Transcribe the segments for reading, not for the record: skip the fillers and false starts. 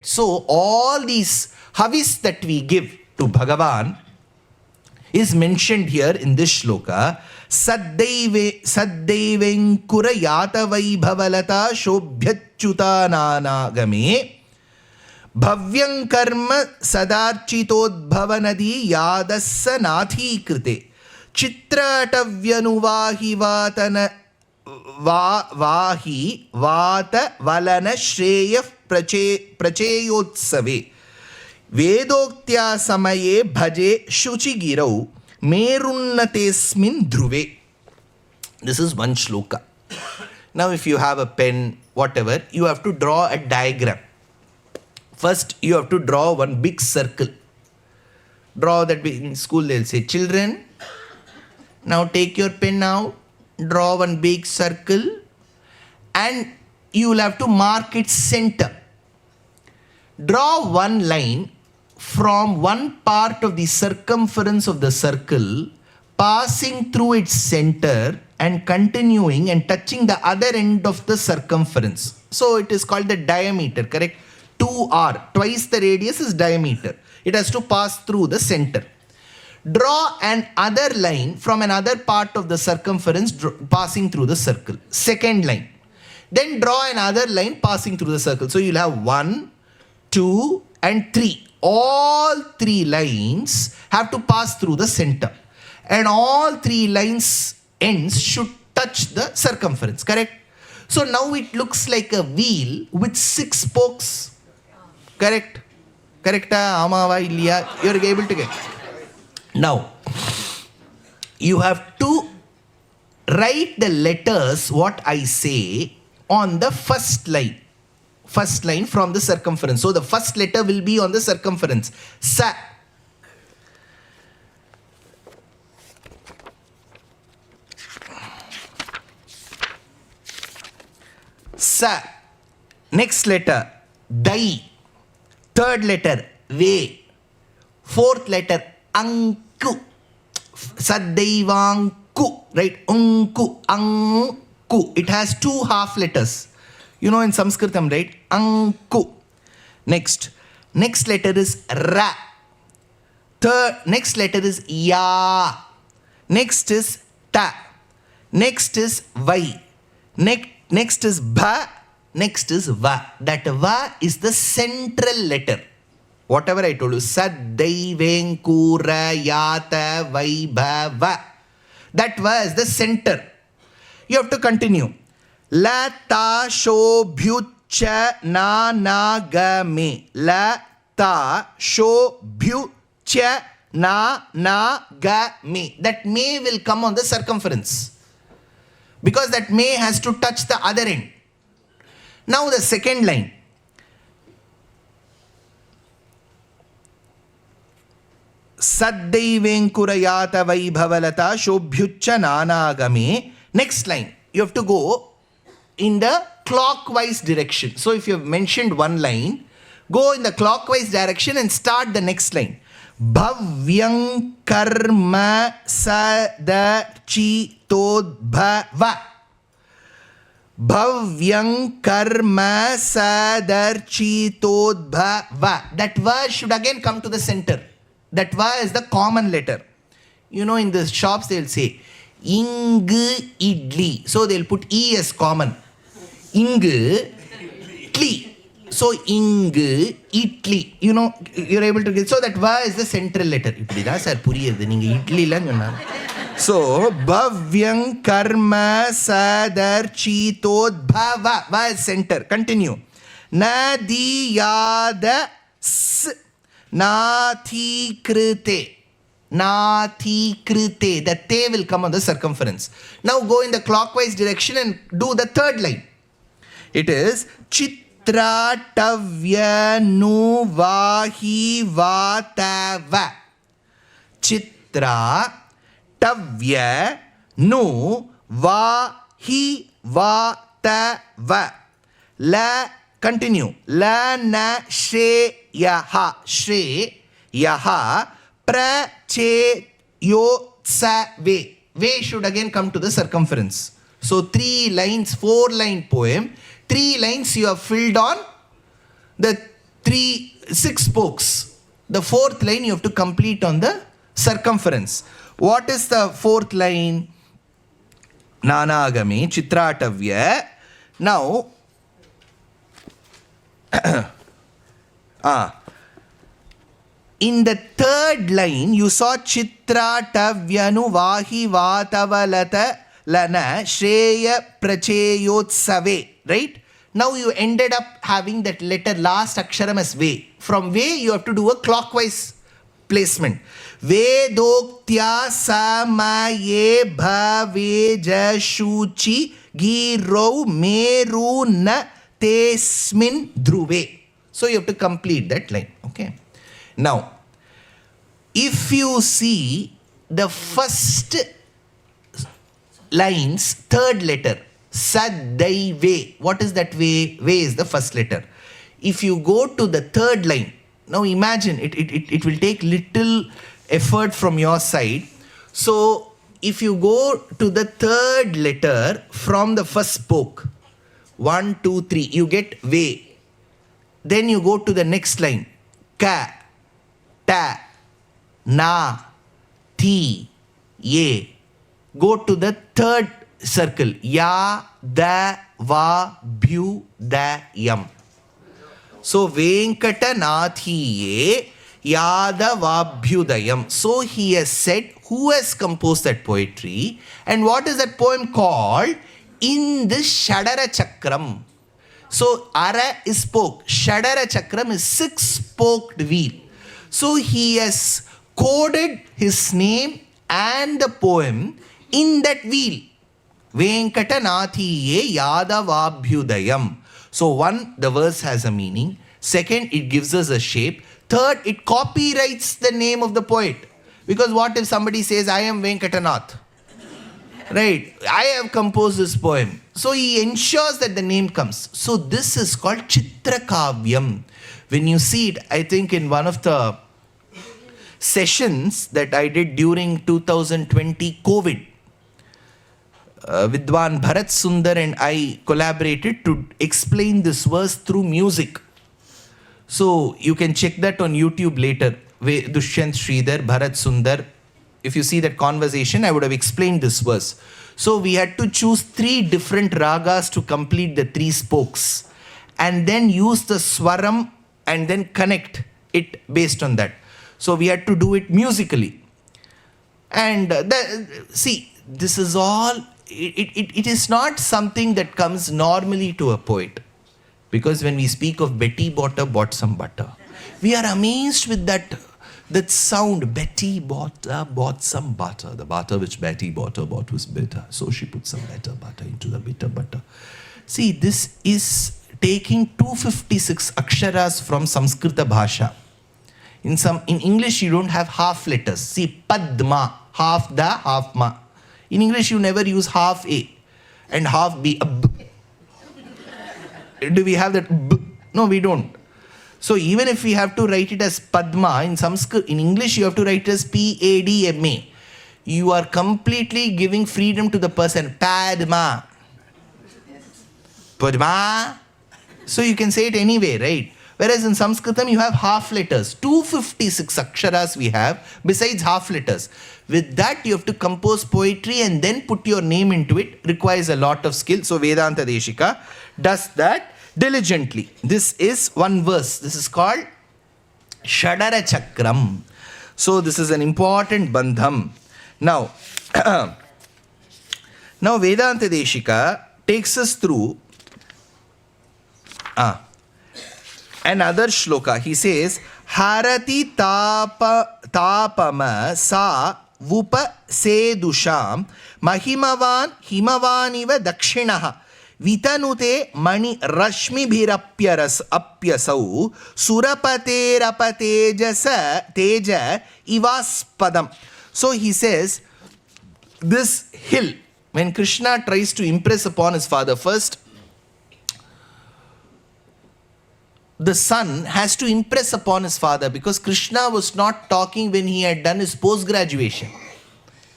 So all these havis that we give to Bhagavan is mentioned here in this shloka. Saddaivenkura yatavaibhavalata shobhyachyuta nanagame bhavyam karma sadarchitodbhavanadi yadassa nathi krite chitra atavyanuvahi vatana vahi vata valana shreyah pracheyotsave vedoktya samaye bhaje shuchigirau merunnatesmin dhruve. This is one shloka. Now if you have a pen, whatever, you have to draw a diagram. First you have to draw one big circle. Draw that big. In school they'll say, children, now take your pen out, draw one big circle, and you will have to mark its center. Draw one line from one part of the circumference of the circle, passing through its center and continuing and touching the other end of the circumference. So it is called the diameter, correct? 2r, twice the radius is diameter. It has to pass through the center. Draw another line from another part of the circumference passing through the circle. Second line. Then draw another line passing through the circle. So you'll have 1, 2 and 3. All 3 lines have to pass through the center. And all 3 lines ends should touch the circumference, correct? So now it looks like a wheel with 6 spokes. Correct? Correct? Amava illiya? You're able to get. Now, you have to write the letters, what I say, on the first line. First line from the circumference. So the first letter will be on the circumference. Sa. Sa. Next letter, Dai. Third letter, Ve. Fourth letter, Anku. Saddaivanku. Right? Unku. Anku. It has 2 half letters. You know in Sanskritam, right? Anku. Next letter is Ra. Next letter is Ya. Next is Ta. Next is Vai. Next is Bha. Next is Va. That Va is the central letter. Whatever I told you. Saddaivenkura yata vaibha Va. That Va is the center. You have to continue. La ta shobhyucha na nagame. La ta shobhyucha na nagame. That may will come on the circumference. Because that may has to touch the other end. Now the second line. Saddaivenkura yata vaibhavalata shobhyucha nanagame. Next line. You have to go in the clockwise direction. So if you have mentioned one line, go in the clockwise direction and start the next line. Bhavyam karma sadarchitodbhava. Bhavyam karma sadarchitodbhava. That va should again come to the center. That va is the common letter. You know, in the shops they'll say Ing idli. So they'll put E as common. Ing tli. So ing itli. You know, you're able to get. So that va is the central letter. So bhavyam karma sadarchitodbhava. Va is center. Continue. Nadiyada s nathi krite. Nathi krite. The te will come on the circumference. Now go in the clockwise direction and do the third line. It is Chithra tavya nu vahi vatava. Chithra tavya nu vahi vatava. La, continue. La na shreyaha. Shreyaha pracheyotsave. Ve should again come to the circumference. So 3 lines, 4 line poem. 3 lines you have filled on the 6 spokes. The 4th line you have to complete on the circumference. What is the 4th line? Nanagame Chitratavya. Now, in the 3rd line, you saw Chitra Tavyanu Vahi Vatavalata Lana Shreya Pracheyotsave, right? Now you ended up having that letter last aksharam as Ve. From Ve, you have to do a clockwise placement. Vedoktya Samaye Bhaveja Shuchi Giro Meru Na Tesmin Dhruve. So you have to complete that line. Okay. Now, if you see the first line's 3rd letter, Sadaive. What is that Ve? Ve is the first letter. If you go to the 3rd line, now imagine it will take little effort from your side. So if you go to the 3rd letter from the first spoke, 1, 2, 3, you get Ve. Then you go to the next line, Ka, Ta, Na, Thi, Ye. Go to the 3rd circle, Yaadavabhyudayam. So Venkatanathiye Yaadavaabhyudayam. So he has said who has composed that poetry and what is that poem called? In the Shadara Chakram. So Ara is spoke, Shadara Chakram is 6-spoked wheel. So he has coded his name and the poem in that wheel. Venkatanathiye Yaadavaabhyudayam. So 1, the verse has a meaning. 2nd, it gives us a shape. 3rd, it copyrights the name of the poet. Because what if somebody says, I am Venkatanath? Right? I have composed this poem. So he ensures that the name comes. So this is called Chithra Kaviyam. When you see it, I think in one of the sessions that I did during 2020 COVID, Vidwan Bharat Sundar and I collaborated to explain this verse through music. So you can check that on YouTube later. Dushyanth Sridhar, Bharat Sundar. If you see that conversation, I would have explained this verse. So we had to choose 3 different ragas to complete the 3 spokes. And then use the swaram and then connect it based on that. So we had to do it musically. And see, this is all... It is not something that comes normally to a poet. Because when we speak of Betty bought some butter, we are amazed with that sound. Betty bought some butter. The butter which Betty bought was bitter. So she put some better butter into the bitter butter. See, this is taking 256 aksharas from Samskrita Bhasha. In English, you don't have half letters. See, Padma, half da, half ma. In English, you never use half A and half B. Do we have that B? No, we don't. So even if we have to write it as Padma, in English, you have to write it as Padma. You are completely giving freedom to the person. Padma. Padma. So you can say it anyway, right? Whereas in Sanskritam, you have half letters. 256 aksharas we have, besides half letters. With that, you have to compose poetry and then put your name into it. Requires a lot of skill. So Vedanta Desika does that diligently. This is one verse. This is called Shadara Chakram. So this is an important bandham. Now, now Vedanta Desika takes us through another shloka. He says, Harati tapama sa vupa sedusham mahimavan himavaniva dakshinaha vitanute mani rashmi apyasau surapate teja ivaspadam. So he says, this hill, when Krishna tries to impress upon his father, first the son has to impress upon his father, because Krishna was not talking when he had done his post-graduation.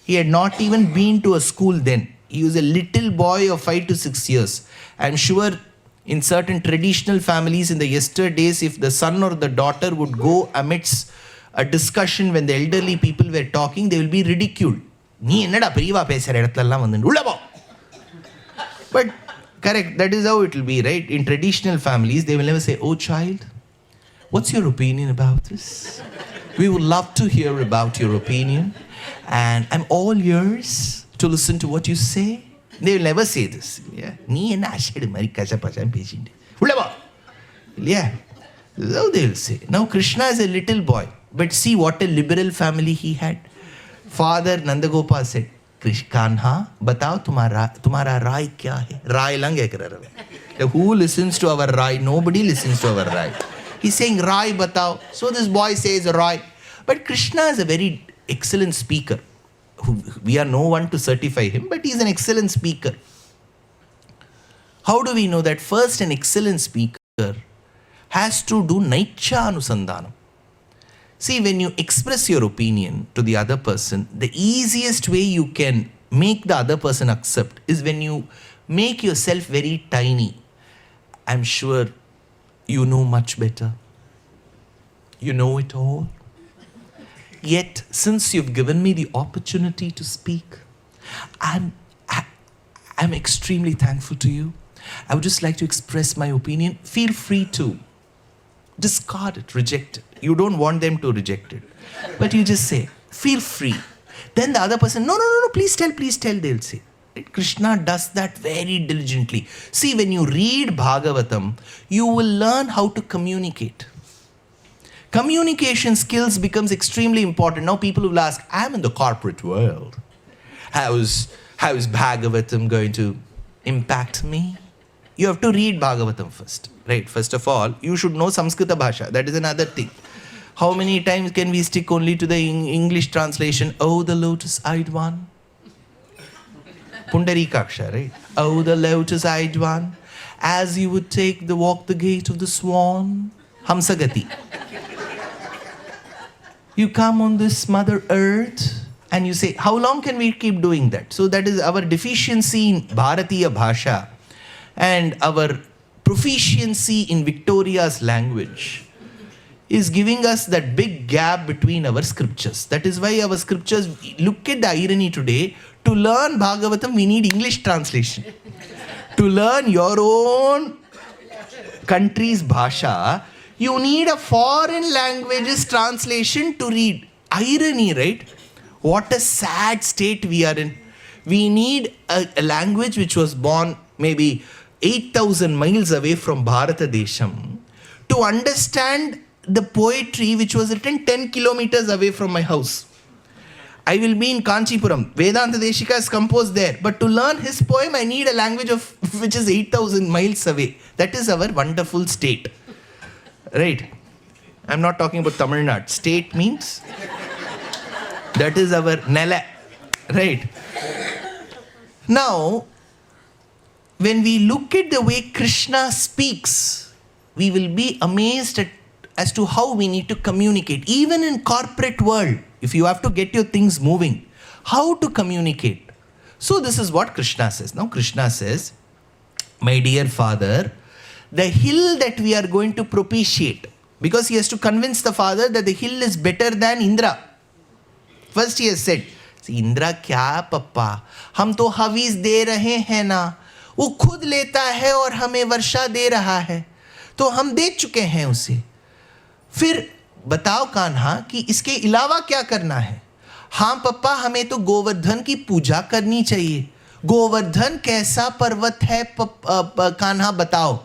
He had not even been to a school then. He was a little boy of 5 to 6 years. I'm sure In certain traditional families in the yesterdays, if the son or the daughter would go amidst a discussion when the elderly people were talking, they will be ridiculed. But correct, that is how it will be, right? In traditional families, they will never say, "Oh child, what's your opinion about this? We would love to hear about your opinion, and I'm all ears to listen to what you say." They will never say this. Yeah. Yeah. This is how they will say. Now Krishna is a little boy, but see what a liberal family he had. Father Nandagopal said, "Kanha, batao tumhara rai kya hai?" Rai lang hai kar raha. Who listens to our rai? Nobody listens to our rai. He's saying rai batao. So this boy says rai. But Krishna is a very excellent speaker. We are no one to certify him, but he's an excellent speaker. How do we know that? First, an excellent speaker has to do naicha anusandhanam. See, when you express your opinion to the other person, the easiest way you can make the other person accept is when you make yourself very tiny. I'm sure you know much better. You know it all. Yet, since you've given me the opportunity to speak, I'm extremely thankful to you. I would just like to express my opinion. Feel free to discard it, reject it. You don't want them to reject it. But you just say, feel free. Then the other person, no, please tell, they'll say. Krishna does that very diligently. See, when you read Bhagavatam, you will learn how to communicate. Communication skills becomes extremely important. Now people will ask, I'm in the corporate world. How is Bhagavatam going to impact me? You have to read Bhagavatam first. Right? First of all, you should know Samskrita Bhasha. That is another thing. How many times can we stick only to the English translation? Oh, the lotus-eyed one. Pundarikaksha, right? Oh, the lotus-eyed one. As you would walk the gate of the swan. Hamsagati. You come on this Mother Earth and you say, how long can we keep doing that? So that is our deficiency in Bharatiya Bhasha and our proficiency in Victoria's language is giving us that big gap between our scriptures. That is why our scriptures, look at the irony today, to learn Bhagavatam we need English translation. To learn your own country's Bhasha, you need a foreign language's translation to read. Irony, right? What a sad state we are in. We need a language which was born maybe 8,000 miles away from Bharata Desham to understand the poetry which was written 10 kilometers away from my house. I will be in Kanchipuram. Vedanta Desika is composed there. But to learn his poem, I need a language which is 8,000 miles away. That is our wonderful state. Right? I'm not talking about Tamil Nadu. State means that is our Nela. Right? Now, when we look at the way Krishna speaks, we will be amazed as to how we need to communicate. Even in corporate world, if you have to get your things moving, how to communicate. So this is what Krishna says. Now Krishna says, my dear father, the hill that we are going to propitiate, because he has to convince the father that the hill is better than Indra. First he has said, Indra kya papa, hum to havis de rahe hain na, वो खुद लेता है और हमें वर्षा दे रहा है, तो हम दे चुके हैं उसे. फिर बताओ कान्हा कि इसके अलावा क्या करना है. हाँ पप्पा, हमें तो गोवर्धन की पूजा करनी चाहिए. गोवर्धन कैसा पर्वत है कान्हा बताओ.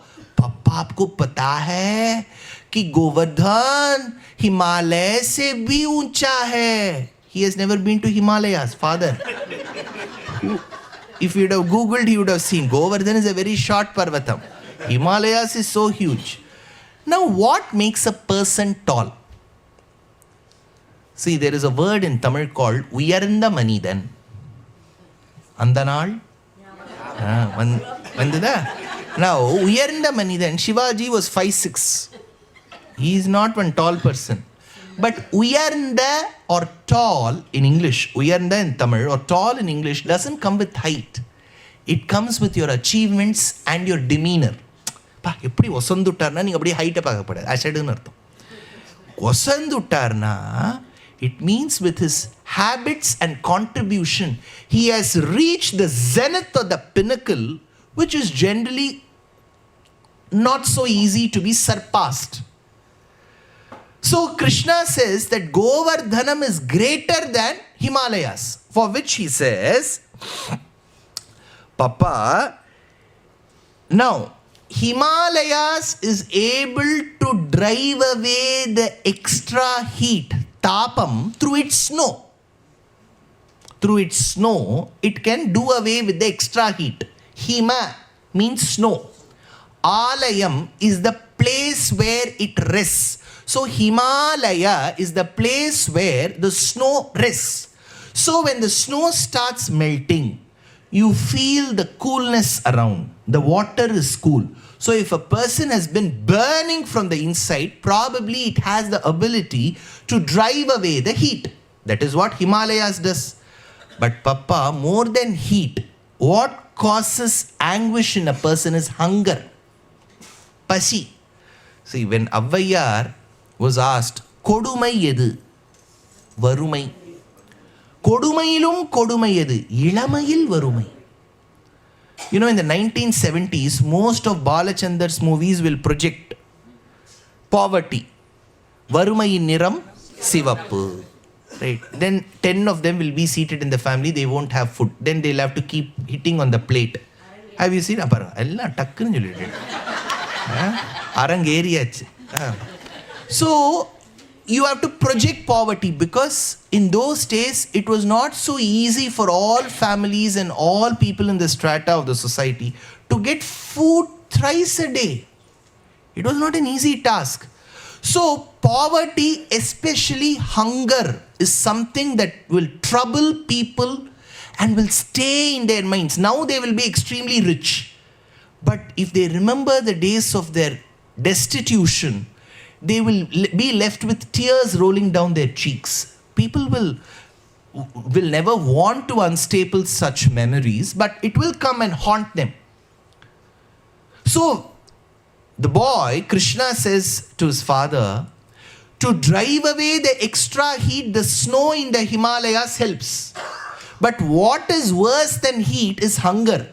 पप्पा आपको पता है कि गोवर्धन हिमालय से भी ऊंचा है. He has never been to Himalayas, father. If you would have Googled, he would have seen Govardhana is a very short Parvatam. Himalayas is so huge. Now, what makes a person tall? See, there is a word in Tamil called Uyarnda Manidan. Andanal? Vandida? Now, Uyarnda Manidan, Shivaji was 5'6". He is not one tall person. But Uyarnda or tall in English, Uyarnda in Tamil or tall in English doesn't come with height. It comes with your achievements and your demeanor. எப்படி ஒசந்துட்டார்னா நீங்கள் அப்படியே ஹைட்டை பார்க்கப்படாது, அசடுன்னு அர்த்தம். ஒசந்துட்டார்னா it means with his habits and contribution he has reached the zenith of the pinnacle, which is generally not so easy to be surpassed. So Krishna says that Govardhanam is greater than Himalayas, for which he says, Papa, now Himalayas is able to drive away the extra heat, tapam, through its snow. Through its snow, it can do away with the extra heat. Hima means snow. Alayam is the place where it rests. So Himalaya is the place where the snow rests. So when the snow starts melting, you feel the coolness around. The water is cool. So if a person has been burning from the inside, probably it has the ability to drive away the heat. That is what Himalayas does. But Papa, more than heat, what causes anguish in a person is hunger. Pasi. See, when Avvaiyar was asked, Kodumai edu? Varumai. Kodumailum kodumai edu? Ilamayil varumai. You know, in the 1970s, most of Balachandar's movies will project poverty. Varumayin niram sivappu. Right? Then 10 of them will be seated in the family, they won't have food. Then they'll have to keep hitting on the plate. Have you seen? Ella takkunnu sollittu. Arangeriyachu. So you have to project poverty, because in those days it was not so easy for all families and all people in the strata of the society to get food thrice a day. It was not an easy task. So poverty, especially hunger, is something that will trouble people and will stay in their minds. Now they will be extremely rich, but if they remember the days of their destitution, they will be left with tears rolling down their cheeks. People will never want to unstaple such memories, but it will come and haunt them. So the boy, Krishna, says to his father, to drive away the extra heat, the snow in the Himalayas helps. But what is worse than heat is hunger.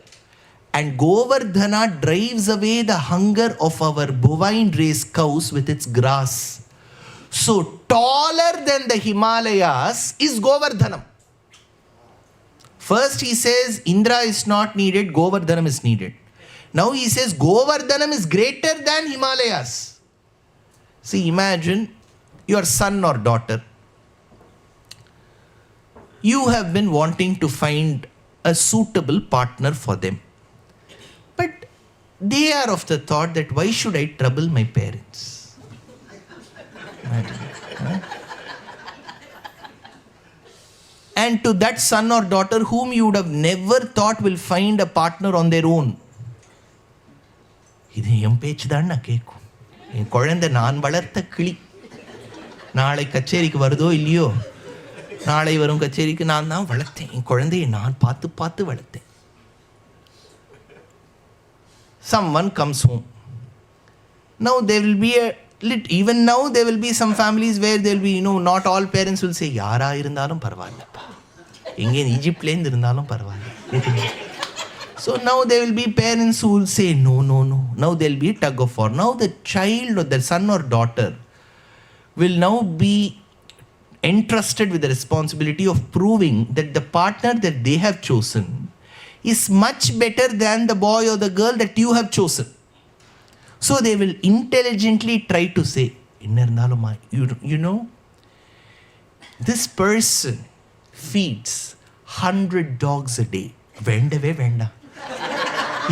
And Govardhana drives away the hunger of our bovine race cows with its grass. So taller than the Himalayas is Govardhanam. First he says Indra is not needed, Govardhanam is needed. Now he says Govardhanam is greater than Himalayas. See, imagine your son or daughter. You have been wanting to find a suitable partner for them. But they are of the thought that why should I trouble my parents? And to that son or daughter whom you would have never thought will find a partner on their own, இது என் பேச்சு தான் நான் கேட்கும். என் குழந்தை நான் வளர்த்த கிளி. நாளை கச்சேரிக்கு வருதோ இல்லையோ, நாளை வரும் கச்சேரிக்கு நான் தான் வளர்த்தேன். என் குழந்தையை நான் பார்த்து பார்த்து வளர்த்தேன். Someone comes home. Now there will be even now there will be some families where there will be, not all parents will say, யாரா இருந்தாலும் பரவாயில்லப்பா, எங்கே ஈஜிப்ட்லேருந்து இருந்தாலும் பரவாயில்ல. So now there will be parents who will say, no. Now there will be a tug of war. Now the child or the son or daughter will now be entrusted with the responsibility of proving that the partner that they have chosen is much better than the boy or the girl that you have chosen. So they will intelligently try to say, you know, this person feeds 100 dogs a day. வேண்டவே வேண்டாம்.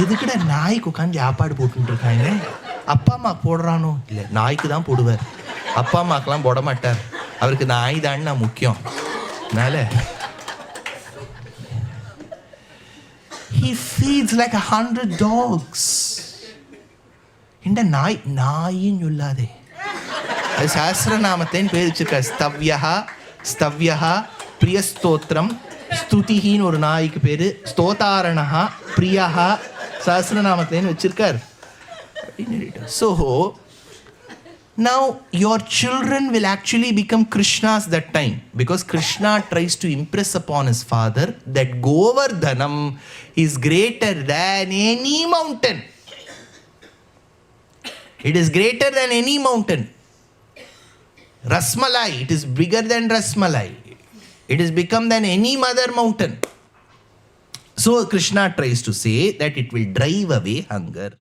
இதுக்கிட்ட நாய்க்கு உட்காந்து சாப்பாடு போட்டுட்டு இருக்காங்க. அப்பா அம்மா போடுறானோ இல்லை, நாய்க்கு தான் போடுவார். அப்பா அம்மாக்கெல்லாம் போட மாட்டார். அவருக்கு நாய் தான் முக்கியம். அதனால he feeds like 100 dogs. இந்த நாயின்னு சொல்லாதே, அது சாஸ்திரநாமத்தைன்னு பேர் வச்சிருக்காரு. ஸ்தவ்யா பிரியஸ்தோத்திரம் ஸ்துதிஹின்னு ஒரு நாய்க்கு பேரு, ஸ்தோதாரணா பிரியா சஹஸ்ரநாமத்தைன்னு வச்சிருக்கார். So, now your children will actually become Krishnas that time, because Krishna tries to impress upon his father that Govardhanam is greater than any mountain. It is greater than any mountain. Rasmalai, it is bigger than Rasmalai. It has become than any mother mountain. So Krishna tries to say that it will drive away hunger.